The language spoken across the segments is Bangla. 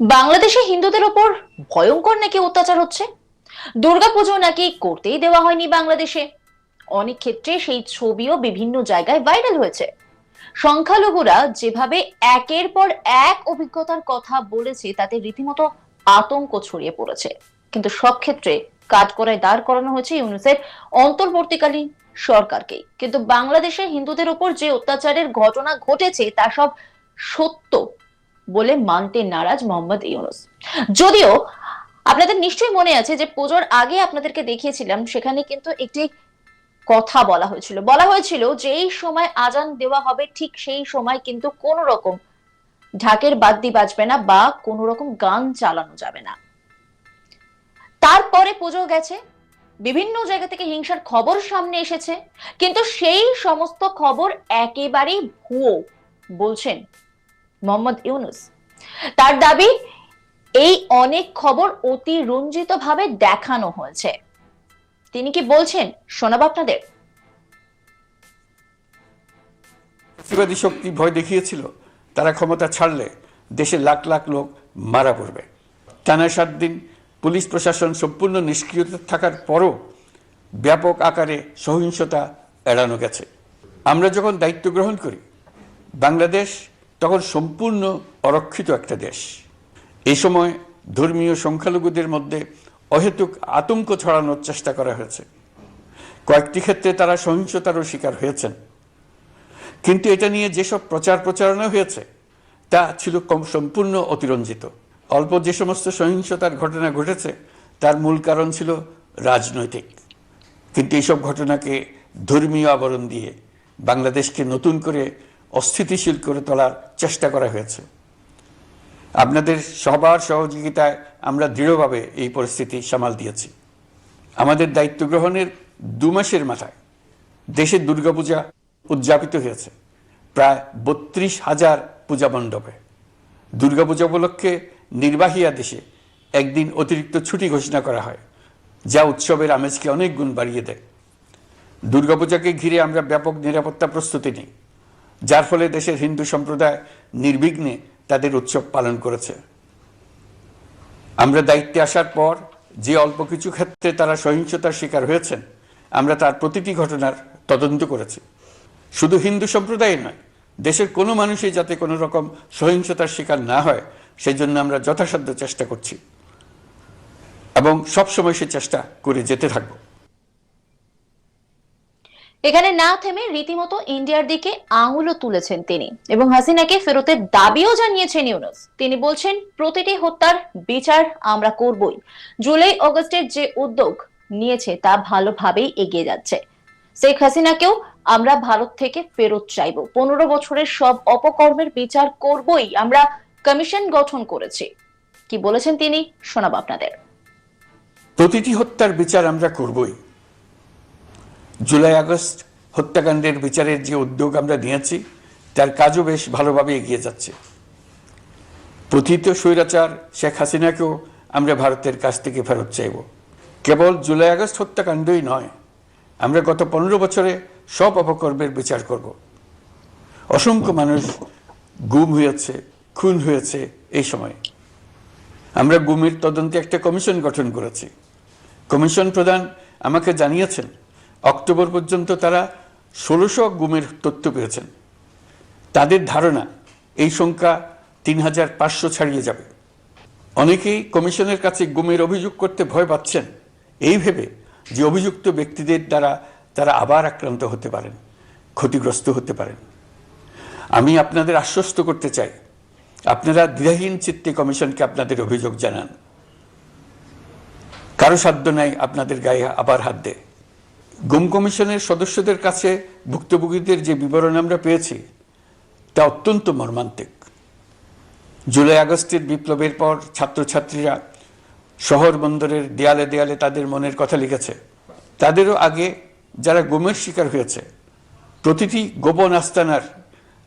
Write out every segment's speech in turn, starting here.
বাংলাদেশে হিন্দুদের ওপর ভয়ঙ্কর নাকি অত্যাচার হচ্ছে। দুর্গাপুজো নাকি করতেই দেওয়া হয়নি বাংলাদেশে। অনেক ক্ষেত্রে সেই ছবিও বিভিন্ন জায়গায় ভাইরাল হয়েছে। সংখ্যালঘুরা যেভাবে একের পর এক অভিজ্ঞতার কথা বলেছে তাতে রীতিমতো আতঙ্ক ছড়িয়ে পড়েছে। কিন্তু সব ক্ষেত্রে কাঠগড়ায় দাঁড় করানো হয়েছে ইউনূসের অন্তর্বর্তীকালীন সরকারকে। কিন্তু বাংলাদেশে হিন্দুদের উপর যে অত্যাচারের ঘটনা ঘটেছে তা সব সত্য বলে মানতে নারাজ মোহাম্মদ ইউনূস। যদিও আপনাদের নিশ্চয়ই মনে আছে যে পুজোর আগে আপনাদেরকে দেখিয়েছিলাম, সেখানে কিন্তু একটি কথা বলা হয়েছিল যে এই সময় আজান দেওয়া হবে, ঠিক সেই সময় কিন্তু কোন রকম ঢাকের বাদ্যি বাজবে না বা কোন রকম গান চালানো যাবে না। তারপরে পুজো গেছে, বিভিন্ন জায়গা থেকে হিংসার খবর সামনে এসেছে, কিন্তু সেই সমস্ত খবর একেবারেই ভুয়ো বলছেন মোহাম্মদ ইউনূস। তার দাবি এই অনেক খবর অতিরঞ্জিত ভাবে দেখানো হয়েছে। তিনি কি বলছেন শোনাবো আপনাদের। ফ্যাসিবাদী শক্তি ভয় দেখিয়েছিল তারা ক্ষমতা ছাড়লে দেশে লাখ লাখ লোক মারা পড়বে। টানা 7 দিন পুলিশ প্রশাসন সম্পূর্ণ নিষ্ক্রিয় থাকার পরও ব্যাপক আকারে সহিংসতা এড়ানো গেছে। আমরা যখন দায়িত্ব গ্রহণ করি, বাংলাদেশ তখন সম্পূর্ণ অরক্ষিত একটা দেশ। এই সময় ধর্মীয় সংখ্যালঘুদের মধ্যে অহেতুক আতঙ্ক ছড়ানোর চেষ্টা করা হয়েছে। কয়েকটি ক্ষেত্রে তারা সহিংসতারও শিকার হয়েছেন। কিন্তু এটা নিয়ে যেসব প্রচারণা হয়েছে তা ছিল সম্পূর্ণ অতিরঞ্জিত। অল্প যে সমস্ত সহিংসতার ঘটনা ঘটেছে তার মূল কারণ ছিল রাজনৈতিক। কিন্তু এইসব ঘটনাকে ধর্মীয় আবরণ দিয়ে বাংলাদেশকে নতুন করে অস্থিতিশীল করে তোলার চেষ্টা করা হয়েছে। আপনাদের সবার সহযোগিতায় আমরা দৃঢ়ভাবে এই পরিস্থিতি সামাল দিয়েছি। আমাদের দায়িত্ব গ্রহণের 2 মাসের মাথায় দেশের দুর্গাপূজা উদযাপিত হয়েছে প্রায় 32,000 পূজা মণ্ডপে। দুর্গাপূজা উপলক্ষে নির্বাহী আদেশে একদিন অতিরিক্ত ছুটি ঘোষণা করা হয়, যা উৎসবের আমেজকে অনেক গুণ বাড়িয়ে দেয়। দুর্গাপূজাকে ঘিরে আমরা ব্যাপক নিরাপত্তা প্রস্তুতি নিই, যার ফলে দেশের হিন্দু সম্প্রদায় নির্বিঘ্নে তাদের উৎসব পালন করেছে। আমরা দায়িত্বে আসার পর যে অল্প কিছু ক্ষেত্রে তারা সহিংসতার শিকার হয়েছেন, আমরা তার প্রতিটি ঘটনার তদন্ত করেছি। শুধু হিন্দু সম্প্রদায় নয়, দেশের কোনো মানুষই যাতে কোনো রকম সহিংসতার শিকার না হয় সেই জন্য আমরা যথাসাধ্য চেষ্টা করছি এবং সবসময় সে চেষ্টা করে যেতে থাকব। এখানে না থেমে রীতিমতো ইন্ডিয়ার দিকে আঙুলও তুলেছেন তিনি এবং হাসিনাকে ফেরতের দাবিও জানিয়েছেন ইউনূস। তিনি বলছেন প্রতিটি হত্যার বিচার আমরা করবই। জুলাই অগস্টের যে উদ্যোগ নিয়েছে তা ভালোভাবেই এগিয়ে যাচ্ছে। শেখ হাসিনাকেও আমরা ভারত থেকে ফেরত চাইবো। 15 বছরের সব অপকর্মের বিচার করবই। আমরা কমিশন গঠন করেছি। কি বলেছেন তিনি শোনাবো আপনাদের। প্রতিটি হত্যার বিচার আমরা করবই। জুলাই আগস্ট হত্যাকাণ্ডের বিচারের যে উদ্যোগ আমরা নিয়েছি তার কাজও বেশ ভালোভাবে এগিয়ে যাচ্ছে। পতিত স্বৈরাচার শেখ হাসিনাকেও আমরা ভারতের কাছ থেকে ফেরত চাইব। কেবল জুলাই আগস্ট হত্যাকাণ্ডই নয়, আমরা গত 15 বছরে সব অপকর্মের বিচার করব। অসংখ্য মানুষ গুম হয়েছে, খুন হয়েছে। এই সময় আমরা গুমের তদন্তে একটা কমিশন গঠন করেছি। কমিশন প্রধান আমাকে জানিয়েছেন অক্টোবর পর্যন্ত তারা 1600 গুমের তথ্য পেয়েছেন। তাদের ধারণা এই সংখ্যা 3500 ছাড়িয়ে যাবে। অনেকেই কমিশনের কাছে গুমের অভিযোগ করতে ভয় পাচ্ছেন, এই ভেবে যে অভিযুক্ত ব্যক্তিদের দ্বারা তারা আবার আক্রান্ত হতে পারেন, ক্ষতিগ্রস্ত হতে পারেন। আমি আপনাদের আশ্বস্ত করতে চাই, আপনারা দ্বিধাহীন চিত্তে কমিশনকে আপনাদের অভিযোগ জানান। কারো সাধ্য নাই আপনাদের গায়ে আবার হাত দেয়। গুম কমিশনের সদস্যদের কাছে ভুক্তভোগীদের যে বিবরণ আমরা পেয়েছি তা অত্যন্ত মর্মান্তিক। জুলাই আগস্টের বিপ্লবের পর ছাত্রছাত্রীরা শহর বন্দরের দেয়ালে দেয়ালে তাদের মনের কথা লিখেছে। তাদেরও আগে যারা গুমের শিকার হয়েছে প্রতিটি গোপন আস্তানার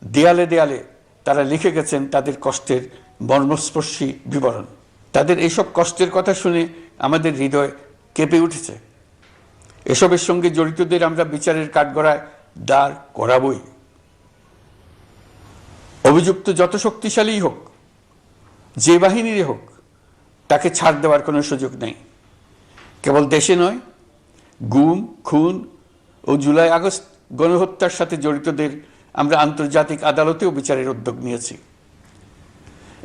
দেয়ালে দেয়ালে তারা লিখে গেছেন তাদের কষ্টের মর্মস্পর্শী বিবরণ। তাদের এইসব কষ্টের কথা শুনে আমাদের হৃদয় কেঁপে উঠেছে। এসবের সঙ্গে জড়িতদের আমরা বিচারের কাঠগড়ায় দাঁড় করাবই। অভিযুক্ত যত শক্তিশালী হোক, যে বাহিনীরই হোক তাকে ছাড় দেওয়ার কোনো সুযোগ নেই। কেবল দেশে নয়, গুম, খুন ও জুলাই আগস্ট গণহত্যার সাথে জড়িতদের আমরা আন্তর্জাতিক আদালতেও বিচারের উদ্যোগ নিয়েছি।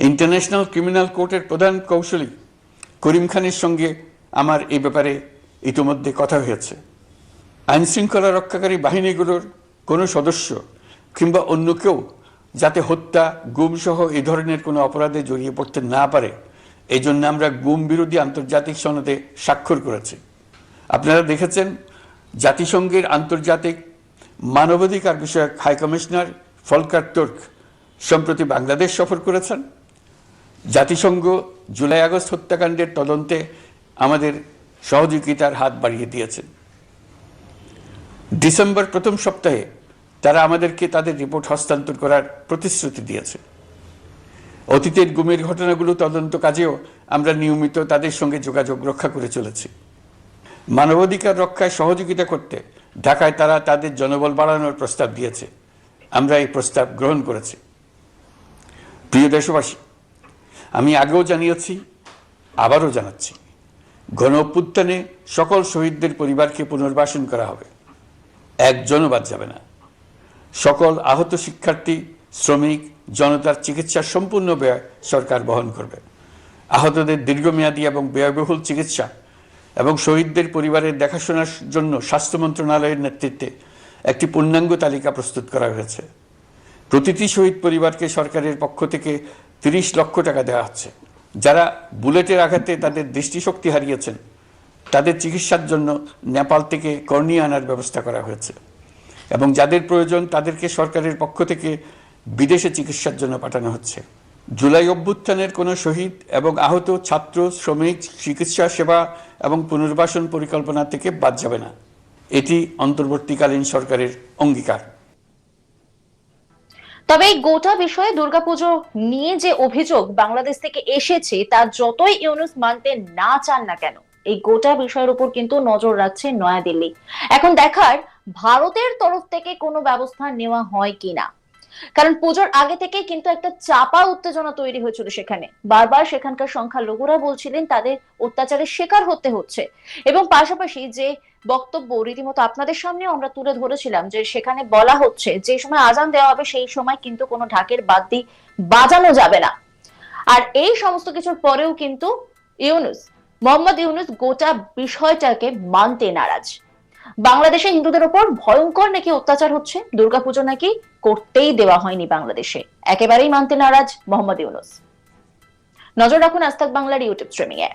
ইন্টারন্যাশনাল ক্রিমিনাল কোর্টের প্রধান কৌশলী করিম খানের সঙ্গে আমার এই ব্যাপারে ইতিমধ্যে কথা হয়েছে। আইন শৃঙ্খলা রক্ষাকারী বাহিনীগুলোর কোনো সদস্য কিংবা অন্য কেউ যাতে হত্যা, গুম সহ এই ধরনের কোনো অপরাধে জড়িয়ে পড়তে না পারে, এই জন্য আমরা গুম বিরোধী আন্তর্জাতিক সনদে স্বাক্ষর করেছি। আপনারা দেখেছেন জাতিসংঘের আন্তর্জাতিক মানবাধিকার বিষয়ক হাই কমিশনার ফলকার তুর্ক সম্প্রতি বাংলাদেশ সফর করেছেন। জাতিসংঘ জুলাই আগস্ট হত্যাকাণ্ডের তদন্তে আমাদের সহযোগিতার হাত বাড়িয়ে দিয়েছেন। ডিসেম্বর প্রথম সপ্তাহে তারা আমাদেরকে তাদের রিপোর্ট হস্তান্তর করার প্রতিশ্রুতি দিয়েছে। অতীতের গুমের ঘটনাগুলো তদন্ত কাজেও আমরা নিয়মিত তাদের সঙ্গে যোগাযোগ রক্ষা করে চলেছি। মানবাধিকার রক্ষায় সহযোগিতা করতে ঢাকায় তারা তাদের জনবল বাড়ানোর প্রস্তাব দিয়েছে। আমরা এই প্রস্তাব গ্রহণ করেছি। প্রিয় দেশবাসী, আমি আগেও জানিয়েছি, আবারও জানাচ্ছি, গণ অভ্যুত্থানে সকল শহীদদের পরিবারকে পুনর্বাসন করা হবে, একজনও বাদ যাবে না। সকল আহত শিক্ষার্থী, শ্রমিক, জনতার চিকিৎসার সম্পূর্ণ ব্যয় সরকার বহন করবে। আহতদের দীর্ঘমেয়াদী এবং ব্যয়বহুল চিকিৎসা এবং শহীদদের পরিবারের দেখাশোনার জন্য স্বাস্থ্য মন্ত্রণালয়ের নেতৃত্বে একটি পূর্ণাঙ্গ তালিকা প্রস্তুত করা হয়েছে। প্রতিটি শহীদ পরিবারকে সরকারের পক্ষ থেকে 30 লক্ষ টাকা দেওয়া হচ্ছে। যারা বুলেটের আঘাতে তাদের দৃষ্টিশক্তি হারিয়েছেন, তাদের চিকিৎসার জন্য নেপাল থেকে কর্নিয়া আনার ব্যবস্থা করা হয়েছে এবং যাদের প্রয়োজন তাদেরকে সরকারের পক্ষ থেকে বিদেশে চিকিৎসার জন্য পাঠানো হচ্ছে। জুলাই অভ্যুত্থানের কোনো শহীদ এবং আহত ছাত্র, শ্রমিক চিকিৎসা সেবা এবং পুনর্বাসন পরিকল্পনা থেকে বাদ যাবে না। এটি অন্তর্বর্তীকালীন সরকারের অঙ্গীকার। তবে এই গোটা বিষয়ে দুর্গাপুজো নিয়ে যে অভিযোগ বাংলাদেশ থেকে এসেছে, তা যতই ইউনূস মানতে না চান না কেন, এই গোটা বিষয়ের উপর কিন্তু নজর রাখছে নয়াদিল্লি। এখন দেখার ভারতের তরফ থেকে কোনো ব্যবস্থা নেওয়া হয় কিনা, কারণ পুজোর আগে থেকে কিন্তু একটা চাপা উত্তেজনা তৈরি হয়েছিল সেখানে। বারবার সেখানকার সংখ্যালঘুরা বলছিলেন তাদের অত্যাচারের শিকার হতে হচ্ছে, এবং পাশাপাশি যে বক্তব্য রীতিমতো আপনাদের সামনেও আমরা তুলে ধরেছিলাম যে সেখানে বলা হচ্ছে যে সময় আজান দেওয়া হবে সেই সময় কিন্তু কোনো ঢাকের বাদ্যি বাজানো যাবে না। আর এই সমস্ত কিছুর পরেও কিন্তু মোহাম্মদ ইউনূস গোটা বিষয়টাকে মানতে নারাজ। বাংলাদেশে হিন্দুদের উপর ভয়ঙ্কর নাকি অত্যাচার হচ্ছে, দুর্গাপুজো নাকি করতেই দেওয়া হয়নি বাংলাদেশে, একেবারেই মানতে নারাজ মোহাম্মদ ইউনূস। নজর রাখুন আজ তাক বাংলার ইউটিউব স্ট্রিমিং এ।